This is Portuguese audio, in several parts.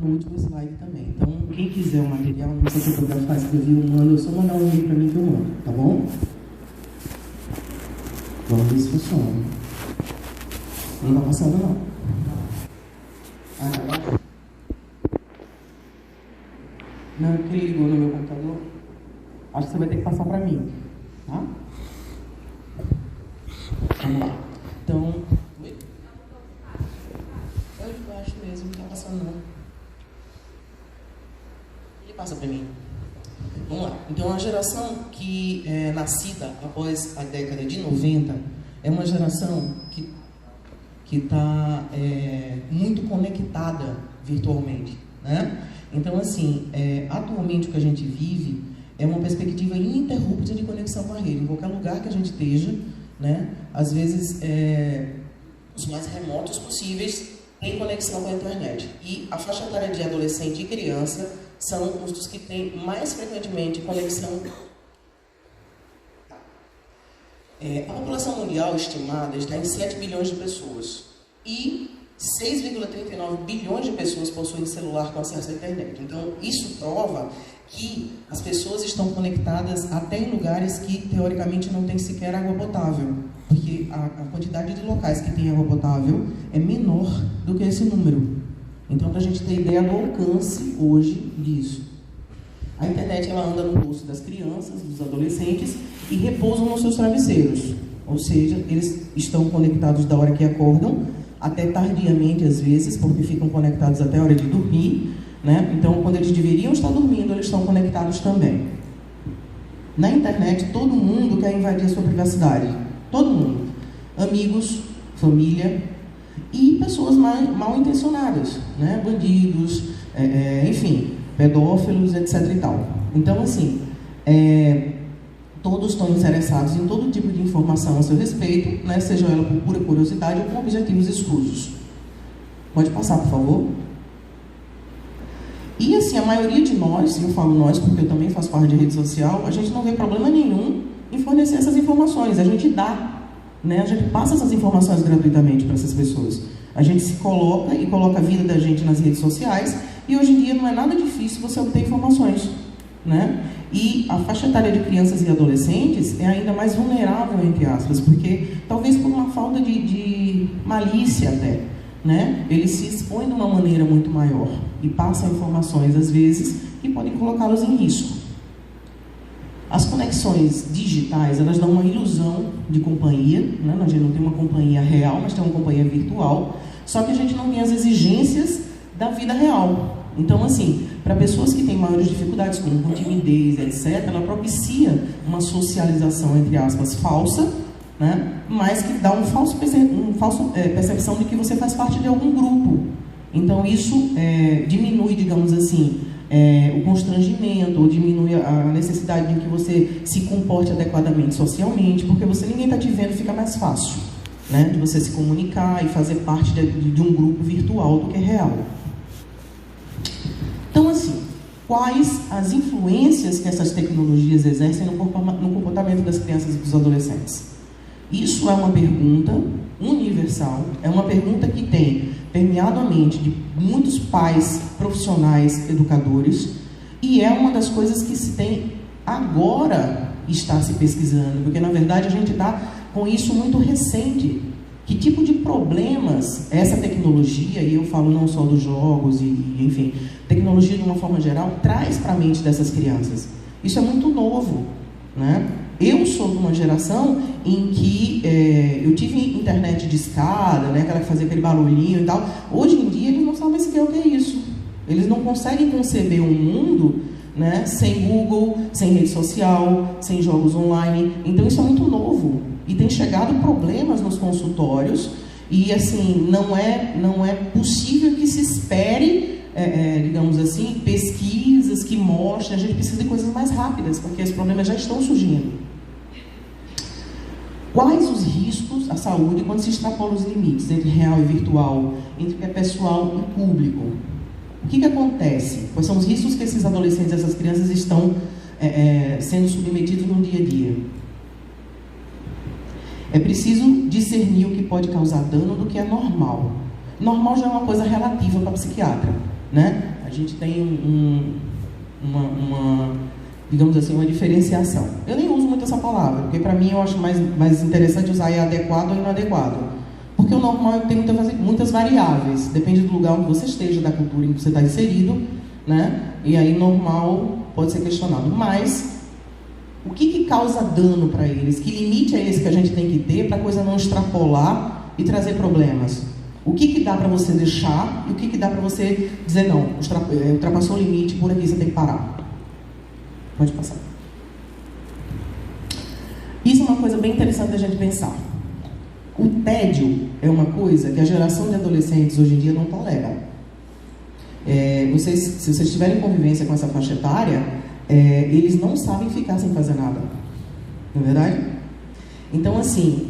no último slide também. Então, quem quiser o material, não sei se fotografar, escrever, eu mando, só mandar um e-mail para mim que eu mando, tá bom? Vamos ver se funciona. Não tá passando, não. Ah, não, porque ele ligou no meu computador. Acho que você vai ter que passar para mim, tá? Vamos lá. Então... Oi? Eu acho mesmo, não tá passando, não. Ele passa para mim. Vamos lá. Então, a geração que é nascida após a década de 90 é uma geração que está muito conectada virtualmente, né? Então, assim, atualmente o que a gente vive é uma perspectiva ininterrupta de conexão com a rede. Em qualquer lugar que a gente esteja, né? Às vezes, os mais remotos possíveis têm conexão com a internet. E a faixa etária de adolescente e criança são os que têm mais frequentemente conexão. A população mundial estimada está em 7 bilhões de pessoas e 6,39 bilhões de pessoas possuem celular com acesso à internet. Então, isso prova que as pessoas estão conectadas até em lugares que, teoricamente, não tem sequer água potável, porque a quantidade de locais que tem água potável é menor do que esse número. Então, para a gente ter ideia do alcance hoje disso. A internet ela anda no bolso das crianças, dos adolescentes e repousam nos seus travesseiros. Ou seja, eles estão conectados da hora que acordam, até tardiamente às vezes, porque ficam conectados até a hora de dormir, né? Então, quando eles deveriam estar dormindo, eles estão conectados também. Na internet, todo mundo quer invadir a sua privacidade. Todo mundo. Amigos, família e pessoas mal intencionadas, né? Bandidos, enfim, pedófilos, etc. e tal. Então, assim, todos estão interessados em todo tipo de informação a seu respeito, né? Seja ela por pura curiosidade ou com objetivos escusos. Pode passar, por favor? E, assim, a maioria de nós, eu falo nós porque eu também faço parte de rede social, a gente não vê problema nenhum em fornecer essas informações. A gente dá, né? A gente passa essas informações gratuitamente para essas pessoas. A gente se coloca e coloca a vida da gente nas redes sociais e hoje em dia não é nada difícil você obter informações, né? E a faixa etária de crianças e adolescentes é ainda mais vulnerável, entre aspas, porque talvez por uma falta de malícia até, né? Eles se expõem de uma maneira muito maior e passam informações, às vezes, que podem colocá-los em risco. As conexões digitais, elas dão uma ilusão de companhia, né? A gente não tem uma companhia real, mas tem uma companhia virtual, só que a gente não tem as exigências da vida real. Então, assim, para pessoas que têm maiores dificuldades, como com timidez, etc., ela propicia uma socialização, entre aspas, falsa, né? Mas que dá uma falsa percepção de que você faz parte de algum grupo. Então, isso diminui, digamos assim, o constrangimento, ou diminui a necessidade de que você se comporte adequadamente socialmente, porque ninguém está te vendo, fica mais fácil, né? De você se comunicar e fazer parte de um grupo virtual do que real. Então, assim, quais as influências que essas tecnologias exercem no comportamento das crianças e dos adolescentes? Isso é uma pergunta universal, é uma pergunta que tem permeado a mente de muitos pais, profissionais, educadores, e é uma das coisas que se tem agora está se pesquisando, porque, na verdade, a gente está com isso muito recente. Que tipo de problemas essa tecnologia, e eu falo não só dos jogos, enfim, tecnologia de uma forma geral, traz para a mente dessas crianças? Isso é muito novo, né? Eu sou de uma geração em que eu tive internet de escada, né, aquela que fazia aquele barulhinho e tal. Hoje em dia eles não sabem sequer o que é isso. Eles não conseguem conceber um mundo, né, sem Google, sem rede social, sem jogos online. Então isso é muito novo. E tem chegado problemas nos consultórios e, assim, não é possível que se espere, digamos assim, pesquisas que mostrem. A gente precisa de coisas mais rápidas, porque os problemas já estão surgindo. Quais os riscos à saúde quando se extrapolam os limites entre real e virtual, entre o que é pessoal e público? O que acontece? Quais são os riscos que esses adolescentes, essas crianças estão sendo submetidos no dia a dia? É preciso discernir o que pode causar dano do que é normal. Normal já é uma coisa relativa para a psiquiatra, né? A gente tem digamos assim, uma diferenciação. Eu nem uso muito essa palavra, porque para mim eu acho mais interessante usar adequado ou inadequado. Porque o normal tem muitas variáveis, depende do lugar onde você esteja, da cultura em que você está inserido, né? E aí normal pode ser questionado. Mas o que causa dano para eles? Que limite é esse que a gente tem que ter para a coisa não extrapolar e trazer problemas? O que dá para você deixar e o que dá para você dizer não, ultrapassou o limite, por aqui você tem que parar. Pode passar. Isso é uma coisa bem interessante da gente pensar. O tédio é uma coisa que a geração de adolescentes hoje em dia não tolera. Se vocês tiverem convivência com essa faixa etária, eles não sabem ficar sem fazer nada. Não é verdade? Então, assim,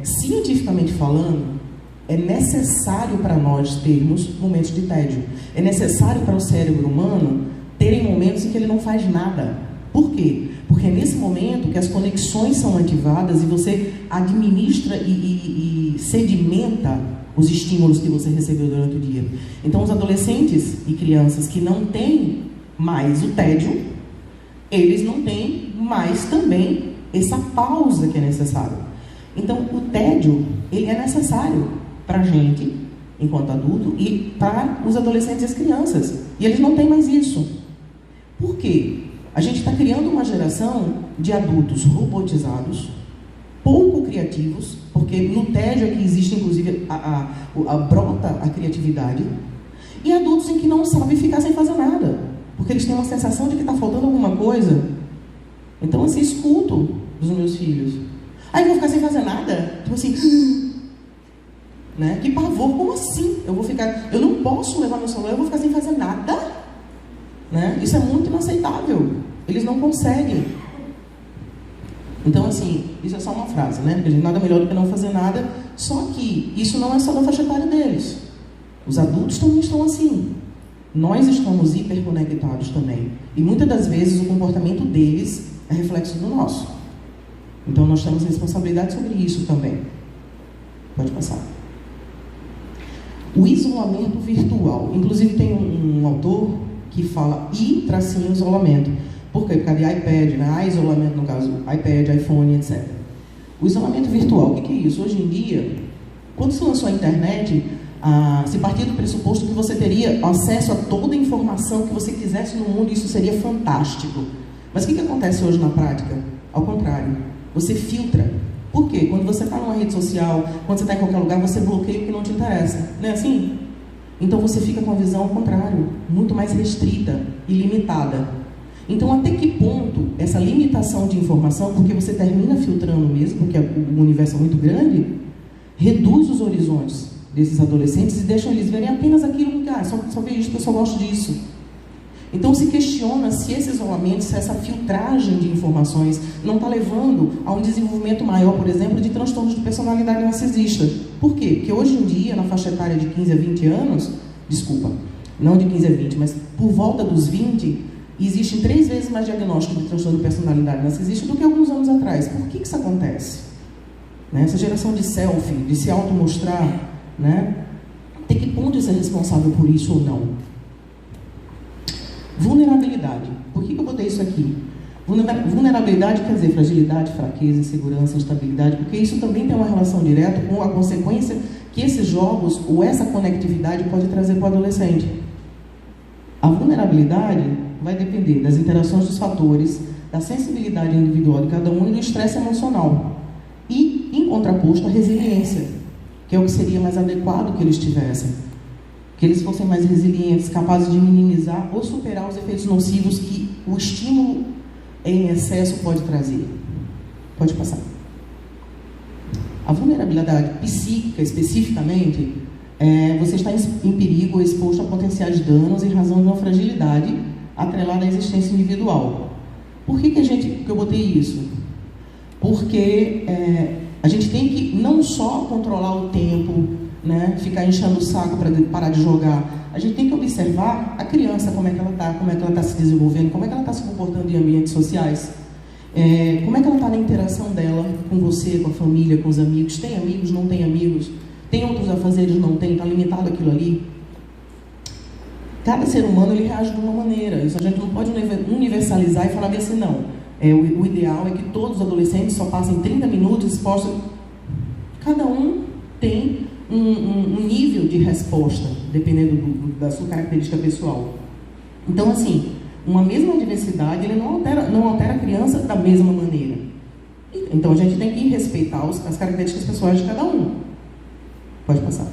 cientificamente falando, é necessário para nós termos momentos de tédio. É necessário para o cérebro humano terem momentos em que ele não faz nada. Por quê? Porque é nesse momento que as conexões são ativadas e você administra e sedimenta os estímulos que você recebeu durante o dia. Então, os adolescentes e crianças que não têm mais o tédio, eles não têm mais também essa pausa que é necessária. Então, o tédio, ele é necessário para a gente, enquanto adulto, e para os adolescentes e as crianças. E eles não têm mais isso. Por quê? A gente está criando uma geração de adultos robotizados, pouco criativos, porque no tédio é que existe, inclusive, brota a criatividade, e adultos em que não sabem ficar sem fazer nada, porque eles têm uma sensação de que está faltando alguma coisa. Então, assim, escuto dos meus filhos. Eu vou ficar sem fazer nada? Tipo assim... Né? Que pavor, como assim? Eu não posso levar meu celular, eu vou ficar sem fazer nada? Né? Isso é muito inaceitável. Eles não conseguem. Então, assim, isso é só uma frase, né? Porque nada melhor do que não fazer nada. Só que isso não é só da faixa etária deles. Os adultos também estão assim. Nós estamos hiperconectados também. E muitas das vezes o comportamento deles é reflexo do nosso. Então, nós temos responsabilidade sobre isso também. Pode passar. O isolamento virtual. Inclusive tem um autor que fala isolamento. Por quê? Por causa de iPad, né? Isolamento, no caso, iPad, iPhone, etc. O isolamento virtual, o que é isso? Hoje em dia, quando se lançou a internet, se partia do pressuposto que você teria acesso a toda a informação que você quisesse no mundo, e isso seria fantástico. Mas o que acontece hoje na prática? Ao contrário, você filtra. Por quê? Quando você está numa rede social, quando você está em qualquer lugar, você bloqueia o que não te interessa. Não é assim? Então você fica com a visão ao contrário, muito mais restrita e limitada. Então, até que ponto essa limitação de informação, porque você termina filtrando mesmo, porque o universo é muito grande, reduz os horizontes desses adolescentes e deixa eles verem apenas aquilo que, só vejo isso, porque eu só gosto disso. Então, se questiona se esse isolamento, se essa filtragem de informações não está levando a um desenvolvimento maior, por exemplo, de transtornos de personalidade narcisista. Por quê? Porque hoje em dia, na faixa etária de 15 a 20 anos, não de 15 a 20, mas por volta dos 20, existem 3 vezes mais diagnóstico de transtorno de personalidade narcisista do que alguns anos atrás. Por que isso acontece? Essa geração de selfie, de se automostrar, né? Até que ponto isso é responsável por isso ou não? Vulnerabilidade. Por que eu botei isso aqui? Vulnerabilidade quer dizer fragilidade, fraqueza, insegurança, instabilidade, porque isso também tem uma relação direta com a consequência que esses jogos ou essa conectividade pode trazer para o adolescente. A vulnerabilidade vai depender das interações dos fatores, da sensibilidade individual de cada um e do estresse emocional. E, em contraposto, a resiliência, que é o que seria mais adequado que eles tivessem. Que eles fossem mais resilientes, capazes de minimizar ou superar os efeitos nocivos que o estímulo em excesso pode trazer. Pode passar. A vulnerabilidade psíquica, especificamente, você está em perigo ou exposto a potenciais danos em razão de uma fragilidade atrelada à existência individual. Por que eu botei isso? Porque a gente tem que não só controlar o tempo, né, ficar enchendo o saco para parar de jogar. A gente tem que observar a criança, como é que ela está se desenvolvendo, como é que ela está se comportando em ambientes sociais, como é que ela está na interação dela com você, com a família, com os amigos. Tem amigos, não tem amigos? Tem outros afazeres, não tem? Está limitado aquilo ali? Cada ser humano ele reage de uma maneira. Isso a gente não pode universalizar e falar bem assim, não. O ideal é que todos os adolescentes só passem 30 minutos expostos. Cada um tem um nível de resposta, dependendo da sua característica pessoal. Então, assim, uma mesma diversidade ele não altera a criança da mesma maneira. Então, a gente tem que respeitar as características pessoais de cada um. Pode passar.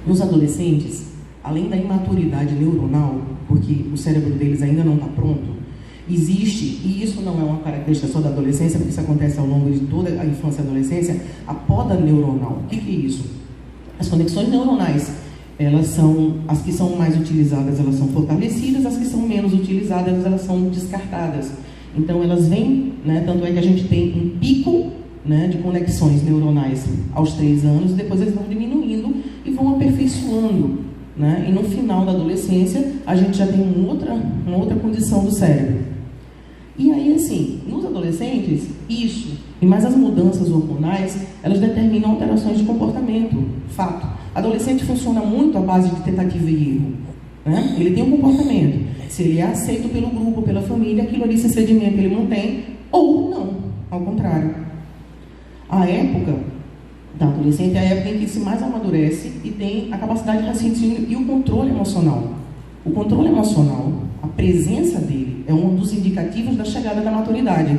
Nos adolescentes, além da imaturidade neuronal, porque o cérebro deles ainda não está pronto, existe, e isso não é uma característica só da adolescência, porque isso acontece ao longo de toda a infância e adolescência, a poda neuronal. O que é isso? As conexões neuronais, elas são, as que são mais utilizadas, elas são fortalecidas, as que são menos utilizadas, elas são descartadas. Então, elas vêm, né, tanto é que a gente tem um pico, né, de conexões neuronais aos 3 anos, depois eles vão diminuindo e vão aperfeiçoando, né? E no final da adolescência a gente já tem uma outra condição do cérebro. E aí, assim, nos adolescentes, isso, e mais as mudanças hormonais, elas determinam alterações de comportamento. Fato. Adolescente funciona muito à base de tentativa e erro, né? Ele tem um comportamento. Se ele é aceito pelo grupo, pela família, aquilo ali se sedimenta, ele mantém, ou não, ao contrário. A época da adolescente é a época em que se mais amadurece e tem a capacidade de raciocínio e o controle emocional. O controle emocional, a presença dele, é um dos indicativos da chegada da maturidade.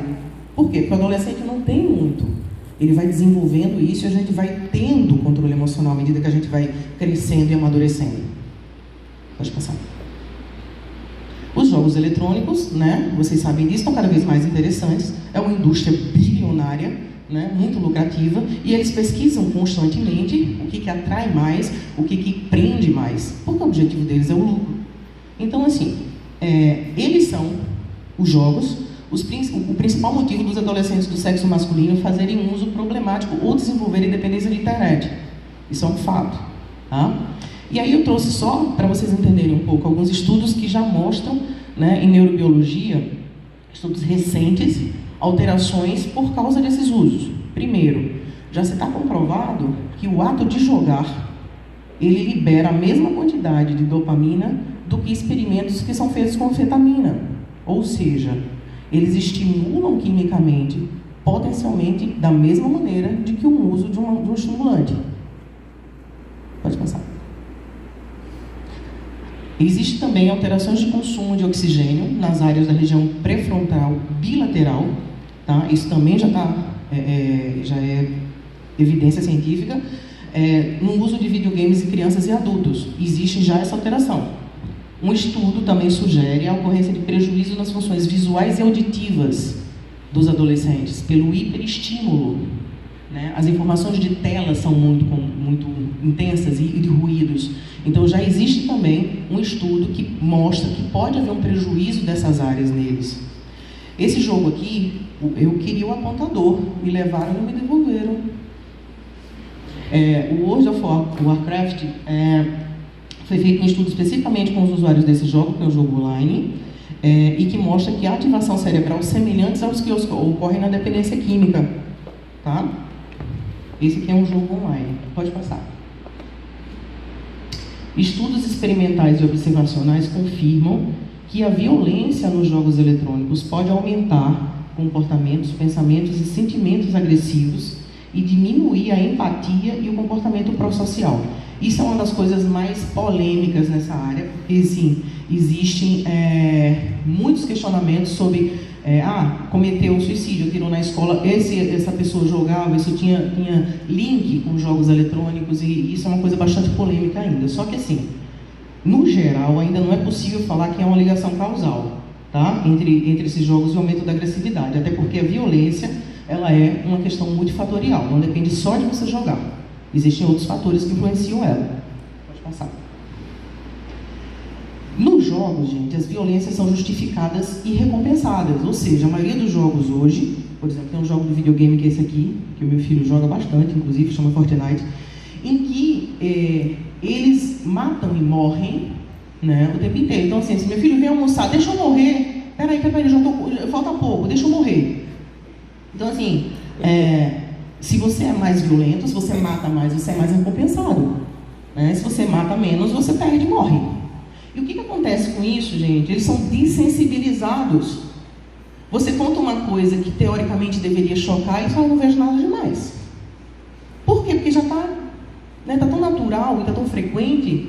Por quê? Porque o adolescente não tem muito. Ele vai desenvolvendo isso e a gente vai tendo controle emocional à medida que a gente vai crescendo e amadurecendo. Pode passar. Os jogos eletrônicos, né, vocês sabem disso, estão cada vez mais interessantes. É uma indústria bilionária, né, muito lucrativa, e eles pesquisam constantemente o que atrai mais, o que prende mais, porque o objetivo deles é o lucro. Então, assim, eles são os jogos, o principal motivo dos adolescentes do sexo masculino fazerem um uso problemático ou desenvolverem dependência de internet. Isso é um fato, tá? E aí eu trouxe só, para vocês entenderem um pouco, alguns estudos que já mostram, né, em neurobiologia, estudos recentes, alterações por causa desses usos. Primeiro, já se está comprovado que o ato de jogar, ele libera a mesma quantidade de dopamina do que experimentos que são feitos com anfetamina. Ou seja, eles estimulam quimicamente, potencialmente, da mesma maneira de que o uso de um estimulante. Pode passar. Existem também alterações de consumo de oxigênio nas áreas da região pré-frontal bilateral, tá? Isso também já é evidência científica. No uso de videogames em crianças e adultos, existe já essa alteração. Um estudo também sugere a ocorrência de prejuízo nas funções visuais e auditivas dos adolescentes pelo hiperestímulo, né? As informações de tela são muito intensas e de ruídos. Então já existe também um estudo que mostra que pode haver um prejuízo dessas áreas neles. Esse jogo aqui, eu queria o apontador, me levaram e não me devolveram. O World of Warcraft foi feito um estudo especificamente com os usuários desse jogo, que é um jogo online, e que mostra que a ativação cerebral semelhantes aos que ocorrem na dependência química. Tá? Esse aqui é um jogo online. Pode passar. Estudos experimentais e observacionais confirmam que a violência nos jogos eletrônicos pode aumentar comportamentos, pensamentos e sentimentos agressivos e diminuir a empatia e o comportamento pró-social. Isso é uma das coisas mais polêmicas nessa área, porque, sim, existem muitos questionamentos sobre cometeu um suicídio, atirou na escola, essa pessoa jogava, isso tinha link com jogos eletrônicos, e isso é uma coisa bastante polêmica ainda. Só que, assim, no geral, ainda não é possível falar que é uma ligação causal, tá? entre esses jogos e o aumento da agressividade, até porque a violência, ela é uma questão multifatorial, não depende só de você jogar. Existem outros fatores que influenciam ela. Pode passar. Nos jogos, gente, as violências são justificadas e recompensadas, ou seja, a maioria dos jogos hoje, por exemplo, tem um jogo de videogame que é esse aqui, que o meu filho joga bastante, inclusive, chama Fortnite, em que eles matam e morrem, né, o tempo inteiro. Então, assim, se meu filho vem almoçar, deixa eu morrer, peraí, falta pouco, deixa eu morrer. Então, assim, se você é mais violento, se você mata mais, você é mais recompensado. né? Se você mata menos, você perde e morre. E o que acontece com isso, gente? Eles são desensibilizados. Você conta uma coisa que teoricamente deveria chocar e fala, não vejo nada demais. Por quê? Porque já está, né, tá tão natural e está tão frequente,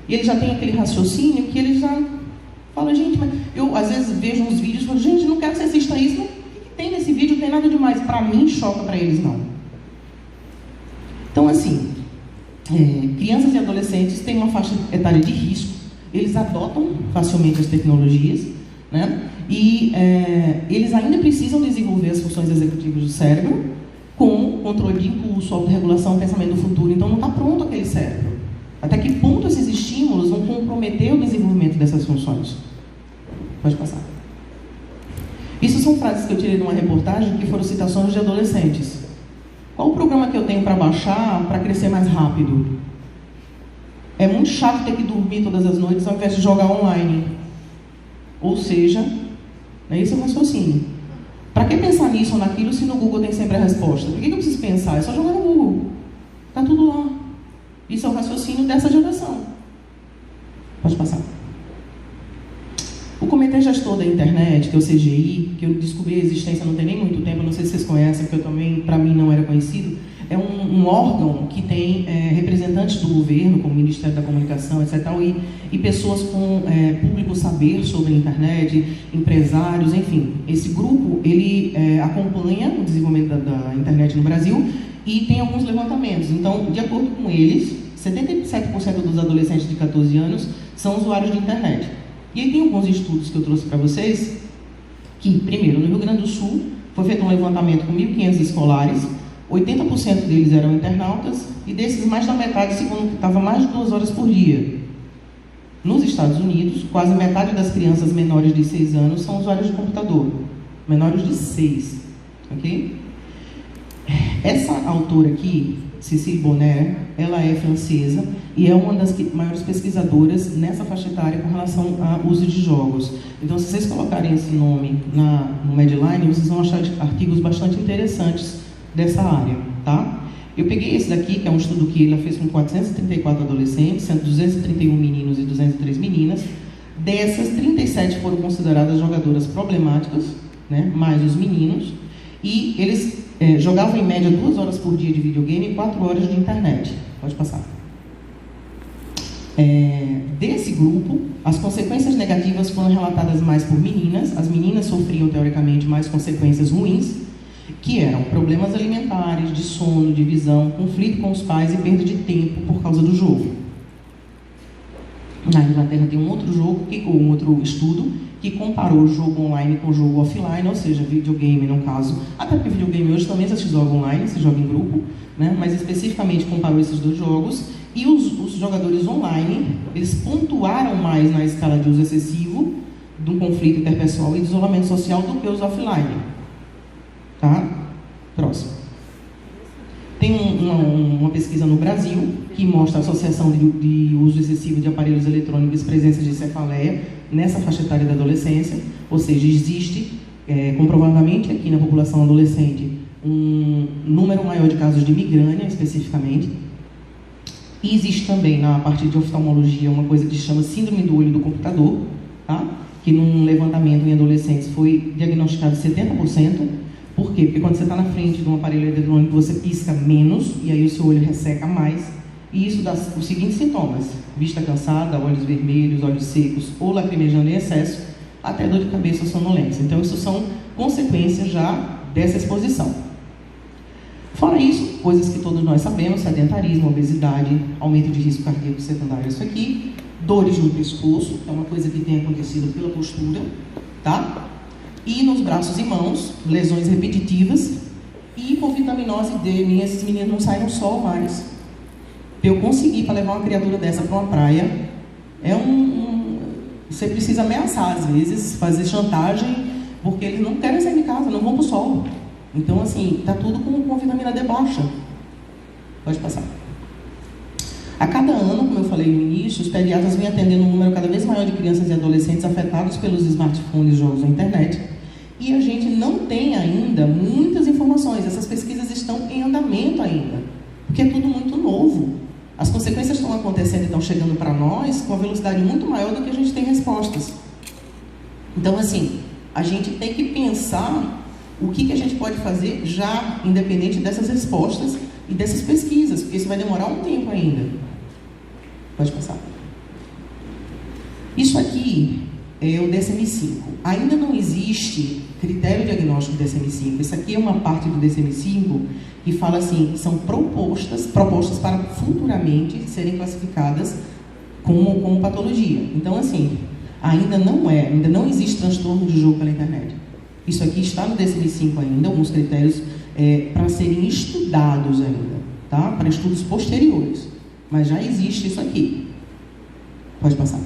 e ele já tem aquele raciocínio que ele já fala, gente, mas eu às vezes vejo uns vídeos e falo, gente, não quero que você assista isso, não. O que tem nesse vídeo? Não tem nada demais. Para mim, choca, para eles não. Então, assim, crianças e adolescentes têm uma faixa etária de risco, eles adotam facilmente as tecnologias, né? E eles ainda precisam desenvolver as funções executivas do cérebro com controle de impulso, autorregulação, pensamento do futuro. Então não está pronto aquele cérebro. Até que ponto esses estímulos vão comprometer o desenvolvimento dessas funções? Pode passar. Isso são frases que eu tirei de uma reportagem que foram citações de adolescentes. Qual o programa que eu tenho para baixar para crescer mais rápido? É muito chato ter que dormir todas as noites ao invés de jogar online. Ou seja, esse é o raciocínio. Para que pensar nisso ou naquilo se no Google tem sempre a resposta? Por que eu preciso pensar? É só jogar no Google. Está tudo lá. Isso é o raciocínio dessa geração. Pode passar. O Comitê Gestor da Internet, que é o CGI, que eu descobri a existência não tem nem muito tempo, não sei se vocês conhecem, porque eu também, para mim, não era conhecido, é um órgão que tem representantes do governo, como o Ministério da Comunicação, etc., e pessoas com público saber sobre a internet, empresários, enfim. Esse grupo, ele acompanha o desenvolvimento da internet no Brasil e tem alguns levantamentos. Então, de acordo com eles, 77% dos adolescentes de 14 anos são usuários de internet. E aí tem alguns estudos que eu trouxe para vocês, que, primeiro, no Rio Grande do Sul, foi feito um levantamento com 1.500 escolares, 80% deles eram internautas, e desses, mais da metade, segundo que estava mais de 2 horas por dia. Nos Estados Unidos, quase metade das crianças menores de 6 anos são usuários de computador. Menores de 6. Ok? Essa autora aqui, Cécile Bonner, ela é francesa e é uma das maiores pesquisadoras nessa faixa etária com relação ao uso de jogos. Então, se vocês colocarem esse nome no Medline, vocês vão achar artigos bastante interessantes dessa área, tá? Eu peguei esse daqui, que é um estudo que ela fez com 434 adolescentes, sendo 231 meninos e 203 meninas. Dessas, 37 foram consideradas jogadoras problemáticas, né, mais os meninos, e eles jogavam em média 2 horas por dia de videogame e 4 horas de internet. Pode passar. Desse grupo, as consequências negativas foram relatadas mais por meninas. As meninas sofriam, teoricamente, mais consequências ruins, que eram problemas alimentares, de sono, de visão, conflito com os pais e perda de tempo por causa do jogo. Na Inglaterra tem um outro estudo que comparou o jogo online com o jogo offline, ou seja, videogame no caso, até porque videogame hoje também se joga online, se joga em grupo, né? Mas especificamente comparou esses dois jogos, e os jogadores online, eles pontuaram mais na escala de uso excessivo, do conflito interpessoal e do isolamento social do que os offline. Tá? Próximo. Tem uma pesquisa no Brasil que mostra a associação de uso excessivo de aparelhos eletrônicos e presença de cefaleia nessa faixa etária da adolescência, ou seja, existe comprovadamente aqui na população adolescente um número maior de casos de migrânia, especificamente, e existe também na parte de oftalmologia uma coisa que se chama síndrome do olho do computador, tá? Que num levantamento em adolescentes foi diagnosticado 70%. Por quê? Porque quando você está na frente de um aparelho eletrônico, você pisca menos, e aí o seu olho resseca mais, e isso dá os seguintes sintomas: vista cansada, olhos vermelhos, olhos secos, ou lacrimejando em excesso, até dor de cabeça ou sonolência. Então, isso são consequências já dessa exposição. Fora isso, coisas que todos nós sabemos: sedentarismo, obesidade, aumento de risco cardíaco secundário, isso aqui, dores no pescoço, é uma coisa que tem acontecido pela postura, tá? E nos braços e mãos, lesões repetitivas e hipovitaminose D. Esses meninos não saem no sol mais. Eu consegui para levar uma criatura dessa para uma praia, você precisa ameaçar às vezes, fazer chantagem, porque eles não querem sair de casa, não vão para o sol. Então, assim, está tudo com vitamina D baixa. Pode passar. A cada ano, como eu falei no início, os pediatras vêm atendendo um número cada vez maior de crianças e adolescentes afetados pelos smartphones e jogos na internet. E a gente não tem ainda muitas informações. Essas pesquisas estão em andamento ainda, porque é tudo muito novo. As consequências estão acontecendo e estão chegando para nós com uma velocidade muito maior do que a gente tem respostas. Então, assim, a gente tem que pensar o que a gente pode fazer já, independente dessas respostas e dessas pesquisas, porque isso vai demorar um tempo ainda. Pode passar. Isso aqui é o DSM-5. Ainda não existe critério diagnóstico do DSM-5. Isso aqui é uma parte do DSM-5 que fala assim, são propostas para futuramente serem classificadas como patologia. Então, assim, ainda não existe transtorno de jogo pela internet. Isso aqui está no DSM-5 ainda, alguns critérios para serem estudados ainda, tá? Para estudos posteriores. Mas já existe isso aqui. Pode passar.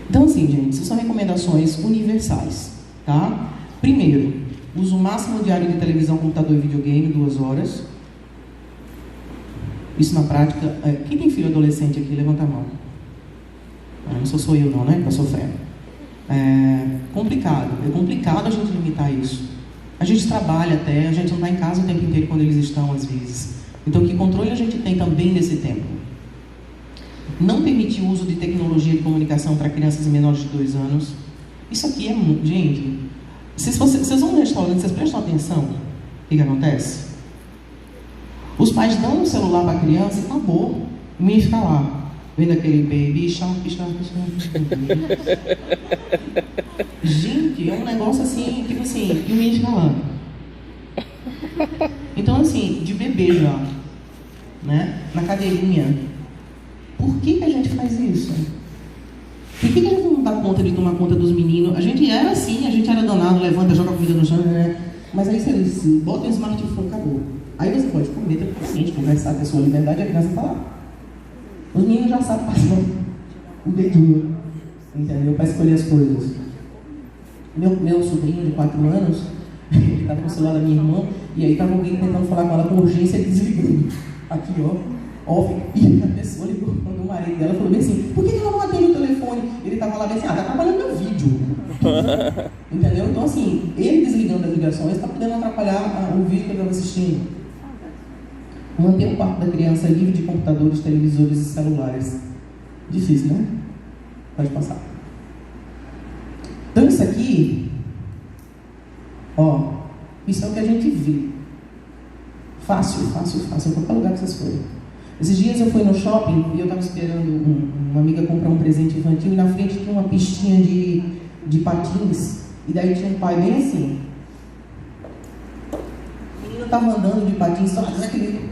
Então, assim, gente, isso são recomendações universais, tá? Primeiro, uso máximo diário de televisão, computador e videogame, 2 horas. Isso na prática... quem tem filho adolescente aqui, levanta a mão. Não sou eu não, né? Que eu sou sofrendo. É complicado a gente limitar isso. A gente trabalha até, a gente não está em casa o tempo inteiro quando eles estão, às vezes. Então, que controle a gente tem também nesse tempo? Não permitir o uso de tecnologia de comunicação para crianças menores de 2 anos. Isso aqui é muito... Gente, se vocês vão no restaurante, vocês prestam atenção o que acontece? Os pais dão um celular para a criança e acabou. O menino fica lá, vendo aquele baby shark. Gente, é um negócio assim, tipo assim, e o menino fica lá. Então, assim, de bebê já, né? Na cadeirinha. Por que a gente faz isso? Por que a gente não dá conta de tomar conta dos meninos? A gente era assim, a gente era danado, levanta, joga a comida no chão, né? Mas aí você bota o smartphone, acabou. Aí você pode comer, ter paciente, conversar com a sua liberdade e a criança falar. Os meninos já sabem passar o dedinho, entendeu? Para escolher as coisas. Meu sobrinho de 4 anos, ele estava com o celular da minha irmã, e aí estava alguém tentando falar com ela com urgência e desligando. Aqui, ó. E a pessoa ligou quando o marido dela falou bem assim, por que ela não atende o telefone? Ele estava lá bem assim, tá atrapalhando meu vídeo. Entendeu? Então, assim, ele desligando as ligações está podendo atrapalhar o vídeo que ele estava assistindo. Manter o quarto da criança livre de computadores, televisores e celulares. Difícil, né? Pode passar. Então, isso aqui, ó, isso é o que a gente vê. Fácil, em qualquer lugar que vocês forem. Esses dias eu fui no shopping e eu estava esperando uma amiga comprar um presente infantil e na frente tinha uma pistinha de patins e daí tinha um pai bem assim. O menino estava andando de patins só aquele...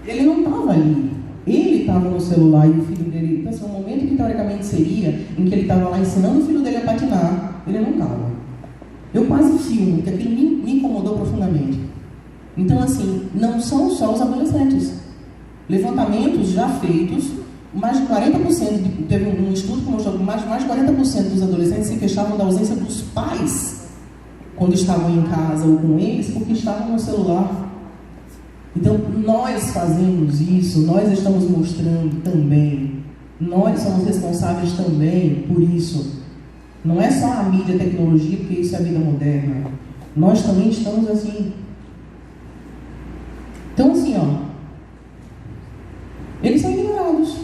Ele não estava ali. Ele estava no celular e o filho dele... Então, assim, um momento que teoricamente seria em que ele estava lá ensinando o filho dele a patinar, ele não estava. Eu quase filmo, porque aquilo me incomodou profundamente. Então, assim, não são só os adolescentes. Levantamentos já feitos, mais de 40%, teve um estudo que mostrou que mais de 40% dos adolescentes se queixavam da ausência dos pais quando estavam em casa ou com eles, porque estavam no celular. Então, nós fazemos isso, nós estamos mostrando também, nós somos responsáveis também por isso. Não é só a mídia e a tecnologia, porque isso é a vida moderna. Nós também estamos assim. Então, assim, ó, eles são ignorados.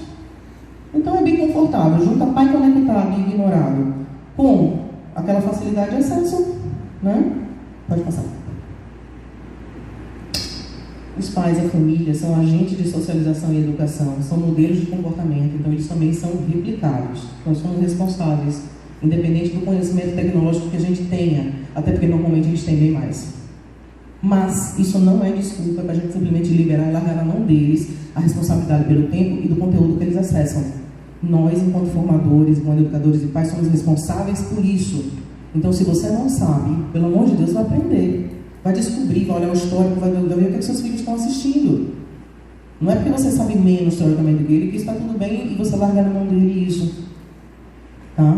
Então é bem confortável. Junta pai conectado e ignorado com aquela facilidade de acesso, né? Pode passar. Os pais, a família, são agentes de socialização e educação, são modelos de comportamento, então eles também são replicados. Nós somos responsáveis, independente do conhecimento tecnológico que a gente tenha, até porque normalmente eles têm bem mais. Mas isso não é desculpa para a gente simplesmente liberar e largar na mão deles a responsabilidade pelo tempo e do conteúdo que eles acessam. Nós, enquanto formadores, enquanto educadores e pais, somos responsáveis por isso. Então, se você não sabe, pelo amor de Deus, vai aprender. Vai descobrir, vai olhar o histórico, vai ver o que seus filhos estão assistindo. Não é porque você sabe menos teoricamente dele que está tudo bem e você larga na mão dele isso. Tá?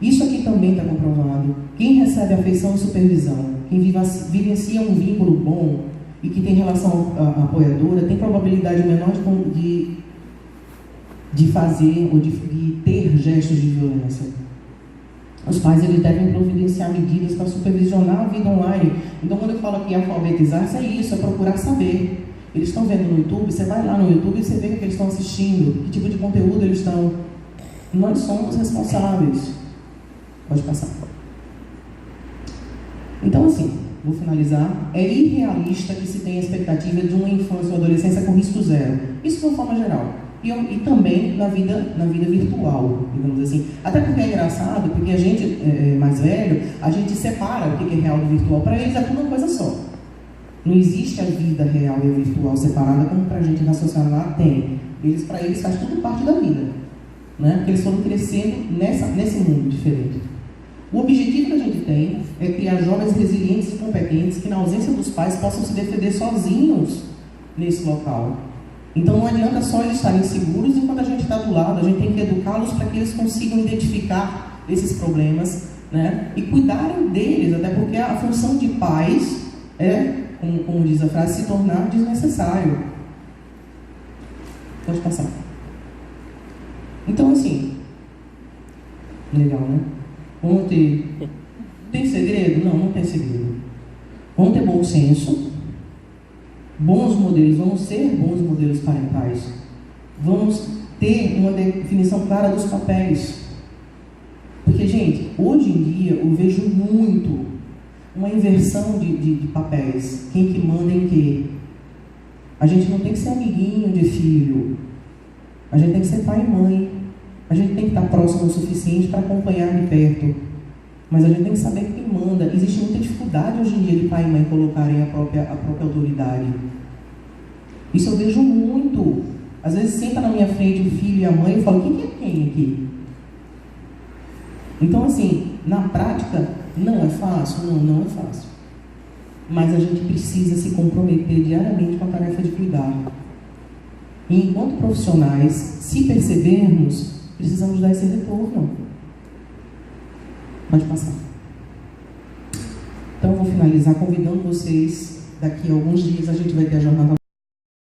Isso aqui também está comprovado. Quem recebe afeição e supervisão, quem vivencia um vínculo bom e que tem relação apoiadora, tem probabilidade menor de fazer ou de ter gestos de violência. Os pais eles devem providenciar medidas para supervisionar a vida online. Então, quando eu falo aqui alfabetizar, é isso, é procurar saber. Eles estão vendo no YouTube, você vai lá no YouTube e você vê o que eles estão assistindo, que tipo de conteúdo eles estão. Nós somos responsáveis. Pode passar. Então, assim, vou finalizar. É irrealista que se tenha a expectativa de uma infância ou adolescência com risco zero. Isso de uma forma geral. E também na vida virtual, digamos assim. Até porque é engraçado, porque a gente mais velho, a gente separa o que é real do virtual. Para eles é tudo uma coisa só. Não existe a vida real e a virtual separada como para a gente raciocinar tem. Para eles faz tudo parte da vida, né? Porque eles foram crescendo nesse mundo diferente. O objetivo que a gente tem é criar jovens resilientes e competentes que, na ausência dos pais, possam se defender sozinhos nesse local. Então não adianta só eles estarem seguros enquanto a gente está do lado, a gente tem que educá-los para que eles consigam identificar esses problemas, né? E cuidarem deles, até porque a função de pais é, como diz a frase, se tornar desnecessário. Pode passar. Então, assim, legal, né? Vamos ter... Tem segredo? Não, não tem segredo. Vamos ter bom senso, bons modelos, vamos ser bons modelos parentais. Vamos ter uma definição clara dos papéis. Porque, gente, hoje em dia eu vejo muito uma inversão de papéis. Quem que manda em quê? A gente não tem que ser amiguinho de filho. A gente tem que ser pai e mãe. A gente tem que estar próximo o suficiente para acompanhar de perto. Mas a gente tem que saber quem manda. Existe muita dificuldade hoje em dia de pai e mãe colocarem a própria autoridade. Isso eu vejo muito. Às vezes senta na minha frente o filho e a mãe e eu falo, quem é quem aqui? Então, assim, na prática, não é fácil? Não é fácil. Mas a gente precisa se comprometer diariamente com a tarefa de cuidar. E enquanto profissionais, se percebermos, precisamos dar esse retorno. Pode passar. Então eu vou finalizar convidando vocês, daqui a alguns dias a gente vai ter a jornada